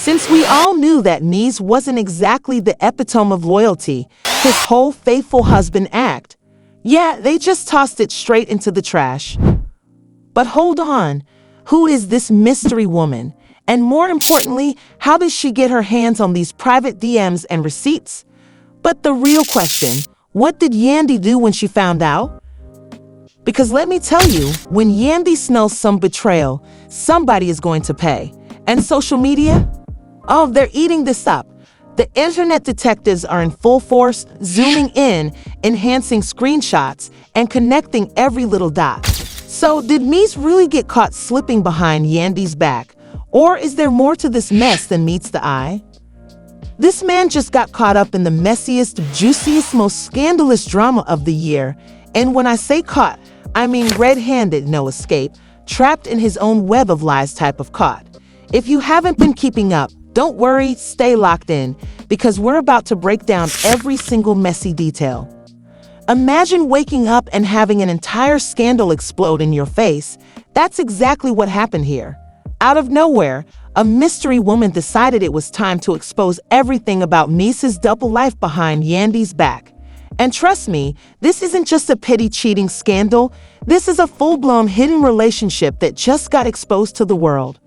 Since we all knew that Mies wasn't exactly the epitome of loyalty, his whole faithful husband act, yeah, they just tossed it straight into the trash. But hold on, who is this mystery woman? And more importantly, how did she get her hands on these private DMs and receipts? But the real question, what did Yandy do when she found out? Because let me tell you, when Yandy smells some betrayal, somebody is going to pay. And social media? Oh, they're eating this up. The internet detectives are in full force, zooming in, enhancing screenshots, and connecting every little dot. So did Mies really get caught slipping behind Yandy's back? Or is there more to this mess than meets the eye? This man just got caught up in the messiest, juiciest, most scandalous drama of the year. And when I say caught, I mean red-handed, no escape, trapped in his own web of lies type of caught. If you haven't been keeping up, don't worry, stay locked in, because we're about to break down every single messy detail. Imagine waking up and having an entire scandal explode in your face. That's exactly what happened here. Out of nowhere, a mystery woman decided it was time to expose everything about Mies's double life behind Yandy's back. And trust me, this isn't just a petty cheating scandal. This is a full-blown hidden relationship that just got exposed to the world.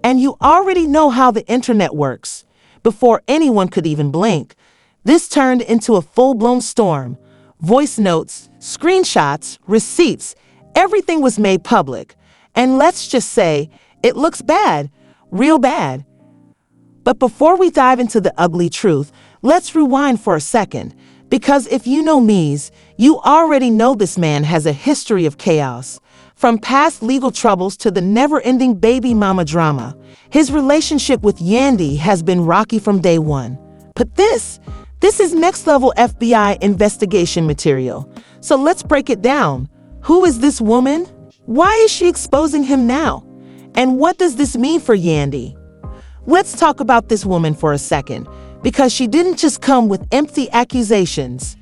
And you already know how the internet works. Before anyone could even blink, this turned into a full-blown storm. Voice notes, screenshots, receipts, everything was made public. And let's just say, it looks bad, real bad. But before we dive into the ugly truth, let's rewind for a second. Because if you know Mies, you already know this man has a history of chaos. From past legal troubles to the never-ending baby mama drama, his relationship with Yandy has been rocky from day one. But this is next-level FBI investigation material. So let's break it down. Who is this woman? Why is she exposing him now? And what does this mean for Yandy? Let's talk about this woman for a second, because she didn't just come with empty accusations.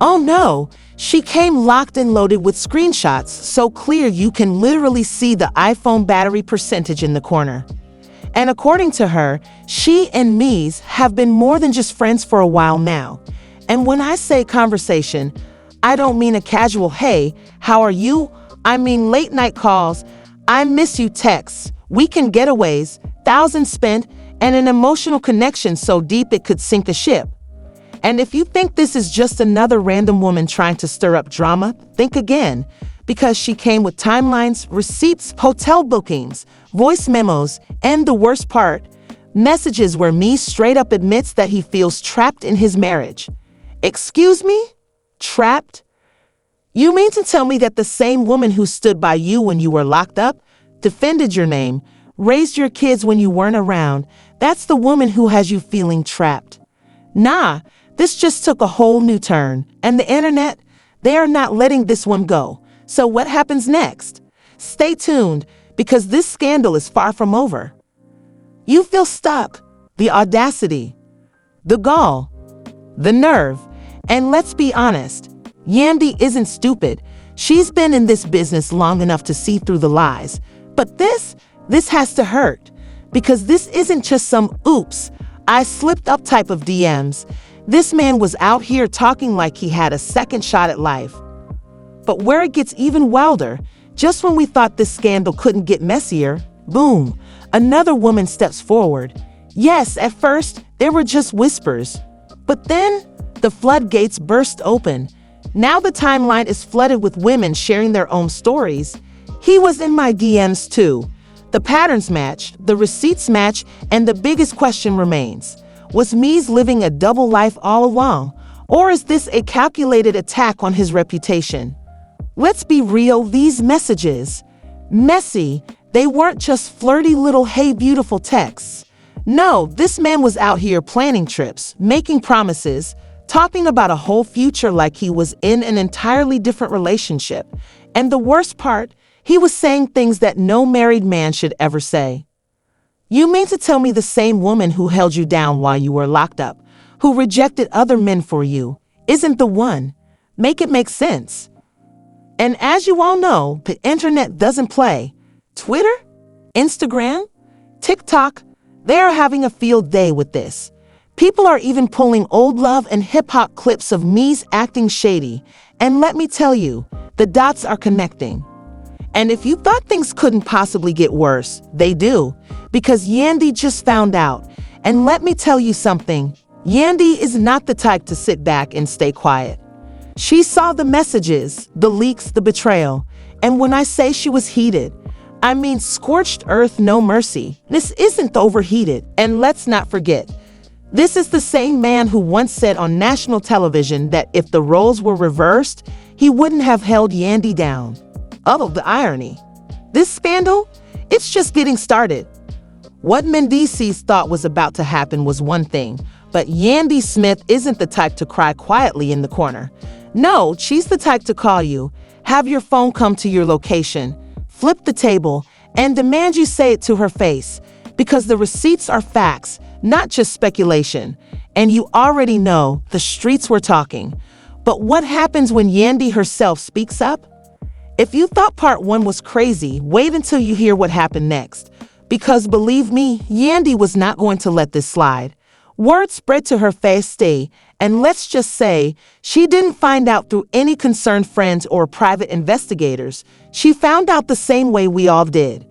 Oh no, she came locked and loaded with screenshots so clear you can literally see the iPhone battery percentage in the corner. And according to her, she and Mies have been more than just friends for a while now. And when I say conversation, I don't mean a casual, hey, how are you? I mean late night calls, I miss you texts, weekend getaways, thousands spent, and an emotional connection so deep it could sink a ship. And if you think this is just another random woman trying to stir up drama, think again, because she came with timelines, receipts, hotel bookings, voice memos, and the worst part, messages where Mies straight up admits that he feels trapped in his marriage. Excuse me? Trapped? You mean to tell me that the same woman who stood by you when you were locked up, defended your name, raised your kids when you weren't around, that's the woman who has you feeling trapped? Nah, this just took a whole new turn, and the internet, they are not letting this one go. So what happens next? Stay tuned, because this scandal is far from over. You feel stuck, the audacity, the gall, the nerve, and let's be honest, Yandy isn't stupid. She's been in this business long enough to see through the lies. But this has to hurt, because this isn't just some oops, I slipped up type of DMs. This man was out here talking like he had a second shot at life. But where it gets even wilder, just when we thought this scandal couldn't get messier, boom, another woman steps forward. Yes, at first, there were just whispers. But then, the floodgates burst open. Now the timeline is flooded with women sharing their own stories. He was in my DMs too. The patterns match, the receipts match, and the biggest question remains. Was Mies living a double life all along? Or is this a calculated attack on his reputation? Let's be real, these messages, messy, they weren't just flirty little hey beautiful texts. No, this man was out here planning trips, making promises, talking about a whole future like he was in an entirely different relationship. And the worst part, he was saying things that no married man should ever say. You mean to tell me the same woman who held you down while you were locked up, who rejected other men for you, isn't the one? Make it make sense. And as you all know, the internet doesn't play. Twitter, Instagram, TikTok, They are having a field day with this. People are even pulling old love and hip-hop clips of me's acting shady. And let me tell you, the dots are connecting. And if you thought things couldn't possibly get worse, they do. Because Yandy just found out. And let me tell you something, Yandy is not the type to sit back and stay quiet. She saw the messages, the leaks, the betrayal. And when I say she was heated, I mean scorched earth, no mercy. This isn't overheated. And let's not forget, this is the same man who once said on national television that if the roles were reversed, he wouldn't have held Yandy down. Oh, the irony. This scandal, it's just getting started. What Mendeecees thought was about to happen was one thing, but Yandy Smith isn't the type to cry quietly in the corner. No, she's the type to call you, have your phone come to your location, flip the table, and demand you say it to her face, because the receipts are facts, not just speculation. And you already know the streets were talking. But what happens when Yandy herself speaks up? If you thought part one was crazy, wait until you hear what happened next. Because believe me, Yandy was not going to let this slide. Word spread to her face day, and let's just say, she didn't find out through any concerned friends or private investigators. She found out the same way we all did.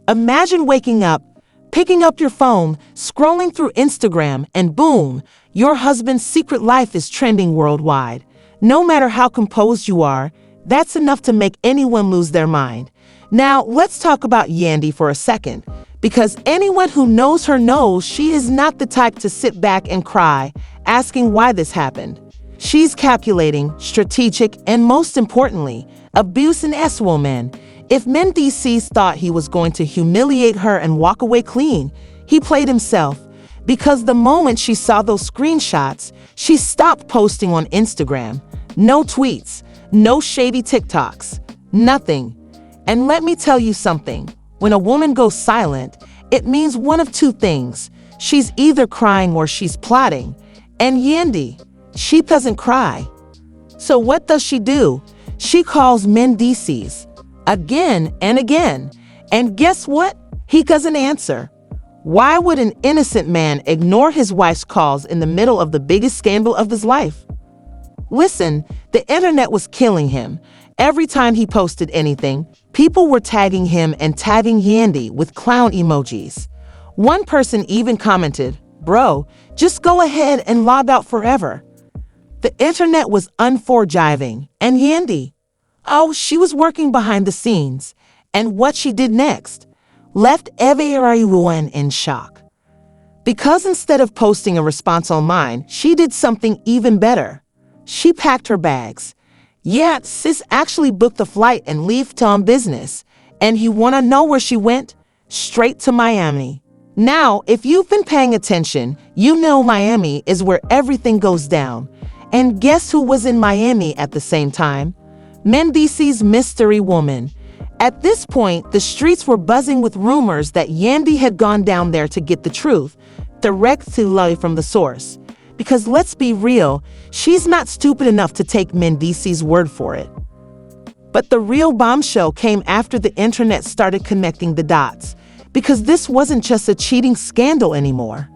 Imagine waking up, picking up your phone, scrolling through Instagram, and boom, your husband's secret life is trending worldwide. No matter how composed you are, that's enough to make anyone lose their mind. Now, let's talk about Yandy for a second, because anyone who knows her knows she is not the type to sit back and cry, asking why this happened. She's calculating, strategic, and most importantly, abuse an S-woman. If Mendeecees thought he was going to humiliate her and walk away clean, he played himself. Because the moment she saw those screenshots, she stopped posting on Instagram. No tweets, no shady TikToks, nothing. And let me tell you something, when a woman goes silent, it means one of two things. She's either crying or she's plotting. And Yandy, she doesn't cry. So what does she do? She calls Mendeecees again and again. And guess what? He doesn't answer. Why would an innocent man ignore his wife's calls in the middle of the biggest scandal of his life? Listen, the internet was killing him. Every time he posted anything, people were tagging him and tagging Yandy with clown emojis. One person even commented, "Bro, just go ahead and log out forever." The internet was unforgiving, and Yandy, oh, she was working behind the scenes. And what she did next left everyone in shock. Because instead of posting a response online, she did something even better. She packed her bags. Yeah, sis actually booked a flight and left on business. And you want to know where she went? Straight to Miami. Now, if you've been paying attention, you know Miami is where everything goes down. And guess who was in Miami at the same time? Mendeecees' mystery woman. At this point, the streets were buzzing with rumors that Yandy had gone down there to get the truth, directly from the source. Because let's be real, she's not stupid enough to take Mendeecees' word for it. But the real bombshell came after the internet started connecting the dots, because this wasn't just a cheating scandal anymore.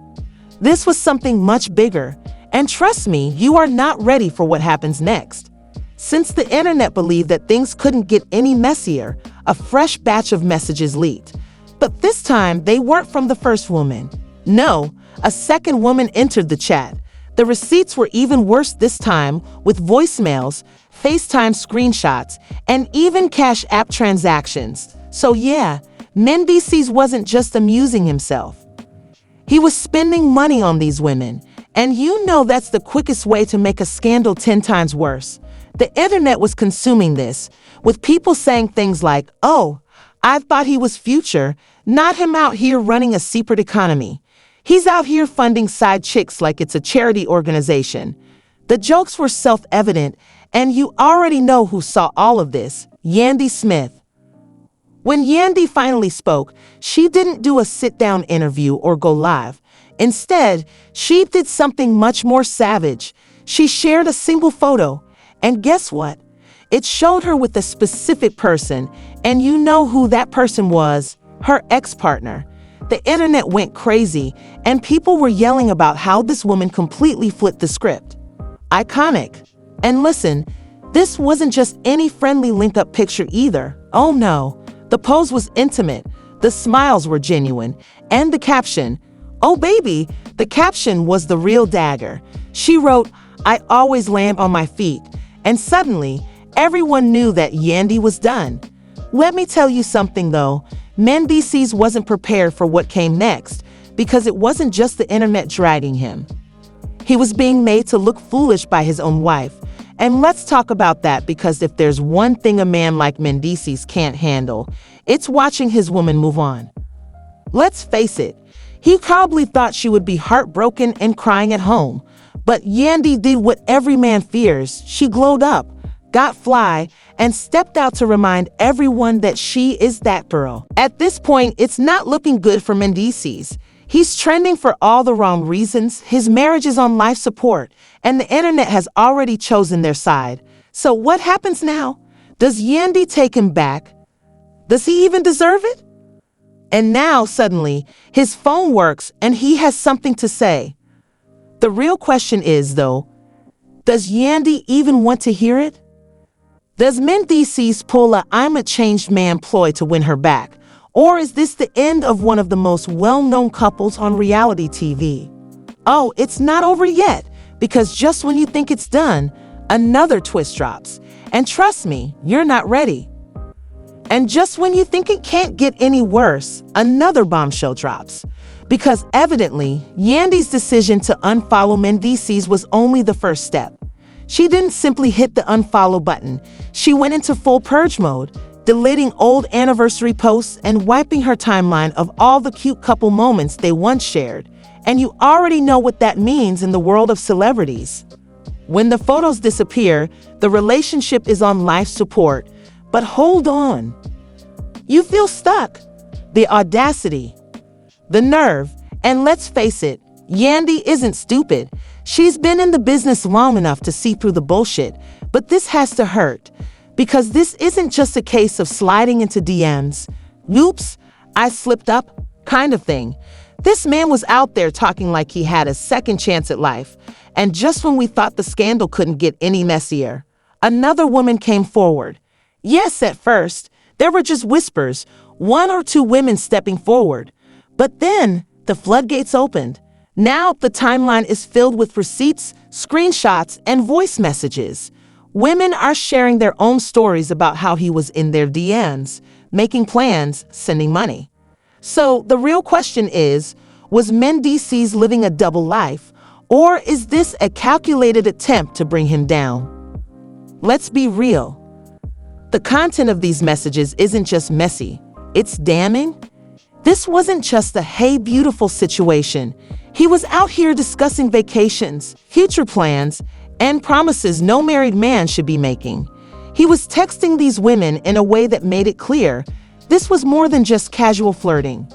This was something much bigger, and trust me, you are not ready for what happens next. Since the internet believed that things couldn't get any messier, a fresh batch of messages leaked. But this time, they weren't from the first woman. No, a second woman entered the chat. The receipts were even worse this time, with voicemails, FaceTime screenshots, and even Cash App transactions. So yeah, Mendeecees wasn't just amusing himself. He was spending money on these women. And you know that's the quickest way to make a scandal 10 times worse. The internet was consuming this, with people saying things like, "Oh, I thought he was future, not him out here running a secret economy. He's out here funding side chicks like it's a charity organization." The jokes were self-evident, and you already know who saw all of this, Yandy Smith. When Yandy finally spoke, she didn't do a sit-down interview or go live. Instead, she did something much more savage. She shared a single photo, and guess what? It showed her with a specific person, and you know who that person was, her ex-partner. the internet went crazy, and people were yelling about how this woman completely flipped the script. Iconic. And listen, this wasn't just any friendly link-up picture either. Oh no, the pose was intimate, the smiles were genuine, and the caption, oh baby, the caption was the real dagger. She wrote, I always land on my feet, and suddenly, everyone knew that Yandy was done. Let me tell you something though, Mendeecees wasn't prepared for what came next, because it wasn't just the internet dragging him. He was being made to look foolish by his own wife. And let's talk about that, because if there's one thing a man like Mendeecees can't handle, it's watching his woman move on. Let's face it, he probably thought she would be heartbroken and crying at home. But Yandy did what every man fears. She glowed up, got fly, and stepped out to remind everyone that she is that girl. At this point, it's not looking good for Mendeecees. He's trending for all the wrong reasons, his marriage is on life support, and the internet has already chosen their side. So what happens now? Does Yandy take him back? Does he even deserve it? And now, suddenly, his phone works and he has something to say. The real question is, though, does Yandy even want to hear it? Does Mendeecees pull a I'm a changed man ploy to win her back? Or is this the end of one of the most well-known couples on reality TV? Oh, it's not over yet, because just when you think it's done, another twist drops. And trust me, you're not ready. And just when you think it can't get any worse, another bombshell drops. Because evidently, Yandy's decision to unfollow Mendeecees was only the first step. She didn't simply hit the unfollow button. She went into full purge mode, deleting old anniversary posts and wiping her timeline of all the cute couple moments they once shared. And you already know what that means in the world of celebrities. When the photos disappear, the relationship is on life support. But hold on. You feel stuck. The audacity, the nerve, and let's face it, Yandy isn't stupid. She's been in the business long enough to see through the bullshit, but this has to hurt. Because this isn't just a case of sliding into DMs, oops, I slipped up, kind of thing. This man was out there talking like he had a second chance at life. And just when we thought the scandal couldn't get any messier, another woman came forward. Yes, at first, there were just whispers, one or two women stepping forward. But then, the floodgates opened. Now, the timeline is filled with receipts, screenshots, and voice messages. Women are sharing their own stories about how he was in their DMs, making plans, sending money. So, the real question is, was Mendeecees living a double life, or is this a calculated attempt to bring him down? Let's be real. The content of these messages isn't just messy, it's damning. This wasn't just a hey beautiful situation. He was out here discussing vacations, future plans, and promises no married man should be making. He was texting these women in a way that made it clear this was more than just casual flirting.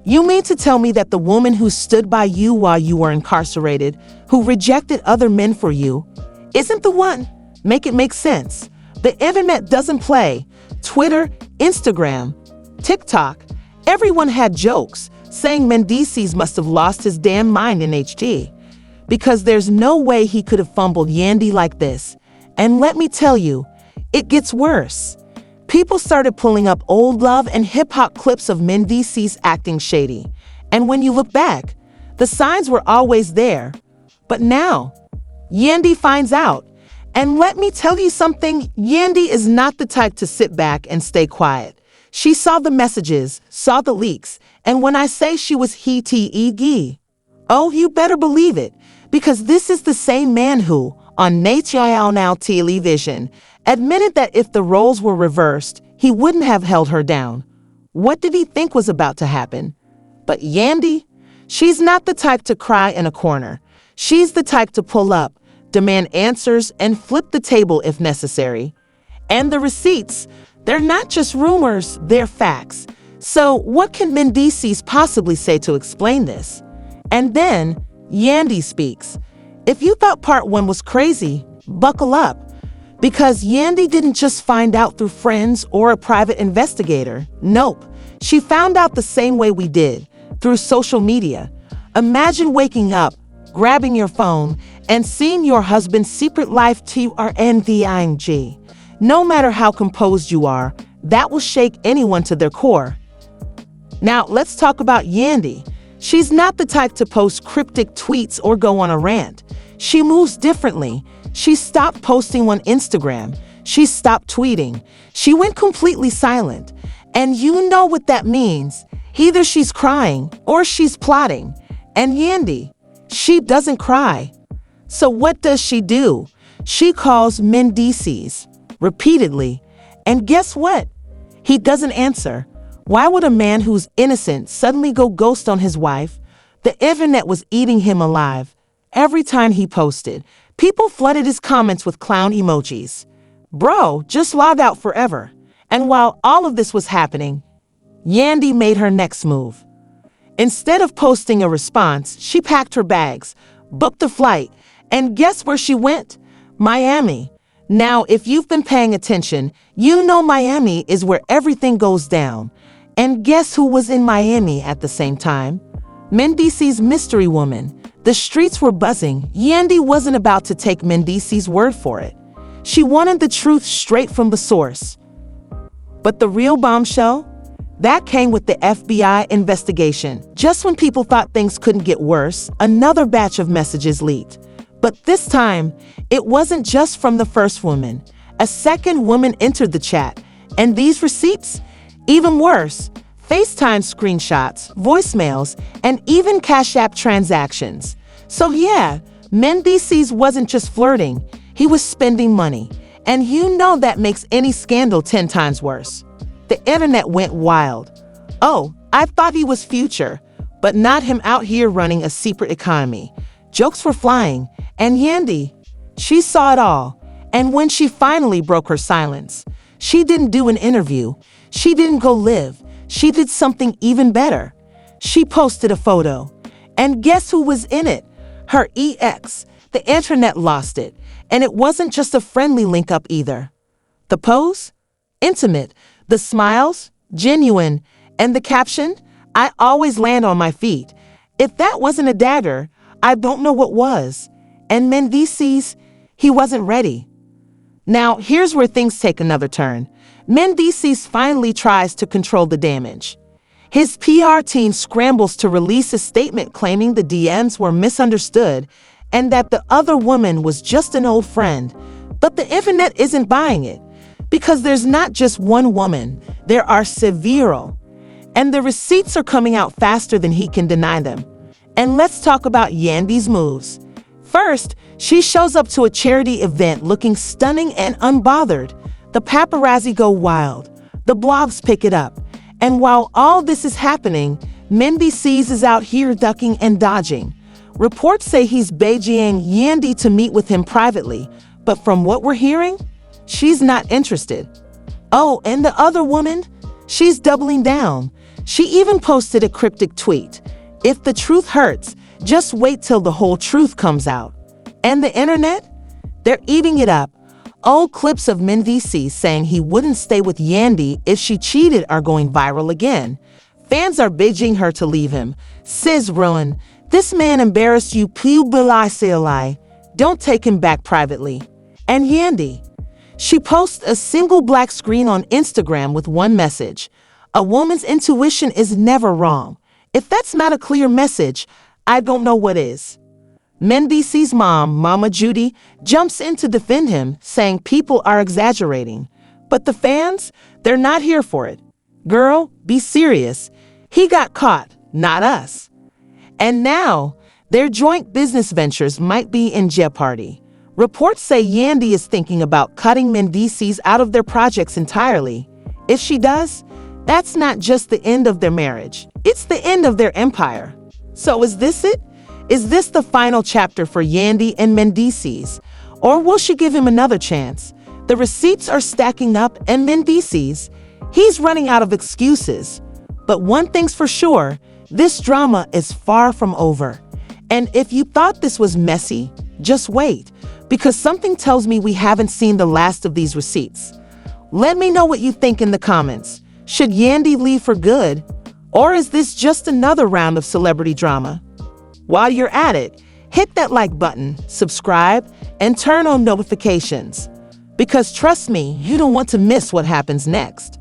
You mean to tell me that the woman who stood by you while you were incarcerated, who rejected other men for you, isn't the one? Make it make sense. The internet doesn't play. Twitter, Instagram, TikTok, everyone had jokes saying Mendeecees must have lost his damn mind in HD. Because there's no way he could have fumbled Yandy like this. And let me tell you, it gets worse. People started pulling up old love and hip-hop clips of Mendeecees acting shady. And when you look back, the signs were always there. But now, Yandy finds out. And let me tell you something, Yandy is not the type to sit back and stay quiet. She saw the messages, saw the leaks, and when I say she was he-te-e-gee, oh, you better believe it, because this is the same man who, on national television, admitted that if the roles were reversed, he wouldn't have held her down. What did he think was about to happen? But Yandy, she's not the type to cry in a corner. She's the type to pull up, demand answers, and flip the table if necessary. And the receipts, they're not just rumors, they're facts. So what can Mendeecees possibly say to explain this? And then, Yandy speaks. If you thought part one was crazy, buckle up. Because Yandy didn't just find out through friends or a private investigator. Nope. She found out the same way we did, through social media. Imagine waking up, grabbing your phone, and seeing your husband's secret life trending. No matter how composed you are, that will shake anyone to their core. Now, let's talk about Yandy. She's not the type to post cryptic tweets or go on a rant. She moves differently. She stopped posting on Instagram. She stopped tweeting. She went completely silent. And you know what that means. Either she's crying or she's plotting. And Yandy, she doesn't cry. So what does she do? She calls Mendeecees repeatedly. And guess what? He doesn't answer. Why would a man who's innocent suddenly go ghost on his wife? The internet was eating him alive. Every time he posted, people flooded his comments with clown emojis. Bro, just log out forever. And while all of this was happening, Yandy made her next move. Instead of posting a response, she packed her bags, booked a flight, and guess where she went? Miami. Now, if you've been paying attention, you know Miami is where everything goes down. And guess who was in Miami at the same time? Mendeecees' mystery woman. The streets were buzzing. Yandy wasn't about to take Mendeecees' word for it. She wanted the truth straight from the source. But the real bombshell? That came with the FBI investigation. Just when people thought things couldn't get worse, another batch of messages leaked. But this time, it wasn't just from the first woman. A second woman entered the chat. And these receipts? Even worse, FaceTime screenshots, voicemails, and even Cash App transactions. So yeah, Mendeecees wasn't just flirting, he was spending money. And you know that makes any scandal 10 times worse. The internet went wild. Oh, I thought he was future, but not him out here running a secret economy. Jokes were flying, and Yandy, she saw it all. And when she finally broke her silence, she didn't do an interview. She didn't go live. She did something even better. She posted a photo. And guess who was in it? Her ex. The internet lost it. And it wasn't just a friendly link up either. The pose? Intimate. The smiles? Genuine. And the caption? I always land on my feet. If that wasn't a dagger, I don't know what was. And Mendeecees, he wasn't ready. Now, here's where things take another turn. Mendeecees finally tries to control the damage. His PR team scrambles to release a statement claiming the DMs were misunderstood and that the other woman was just an old friend. But the internet isn't buying it, because there's not just one woman, there are several. And the receipts are coming out faster than he can deny them. And let's talk about Yandy's moves. First, she shows up to a charity event looking stunning and unbothered. The paparazzi go wild. The blogs pick it up. And while all this is happening, Mendeecees is out here ducking and dodging. Reports say he's Beijing Yandy to meet with him privately, but from what we're hearing, she's not interested. Oh, and the other woman? She's doubling down. She even posted a cryptic tweet. If the truth hurts, just wait till the whole truth comes out. And the internet? They're eating it up. Old clips of Mendeecees saying he wouldn't stay with Yandy if she cheated are going viral again. Fans are begging her to leave him. Sis ruin. This man embarrassed you publicly. Don't take him back privately. And Yandy. She posts a single black screen on Instagram with one message. A woman's intuition is never wrong. If that's not a clear message, I don't know what is. Mendeecees' mom, Mama Judy, jumps in to defend him, saying people are exaggerating. But the fans, they're not here for it. Girl, be serious. He got caught, not us. And now, their joint business ventures might be in jeopardy. Reports say Yandy is thinking about cutting Mendeecees out of their projects entirely. If she does, that's not just the end of their marriage. It's the end of their empire. So is this it? Is this the final chapter for Yandy and Mendeecees? Or will she give him another chance? The receipts are stacking up, and Mendeecees, he's running out of excuses. But one thing's for sure, this drama is far from over. And if you thought this was messy, just wait, because something tells me we haven't seen the last of these receipts. Let me know what you think in the comments. Should Yandy leave for good? Or is this just another round of celebrity drama? While you're at it, hit that like button, subscribe, and turn on notifications. Because trust me, you don't want to miss what happens next.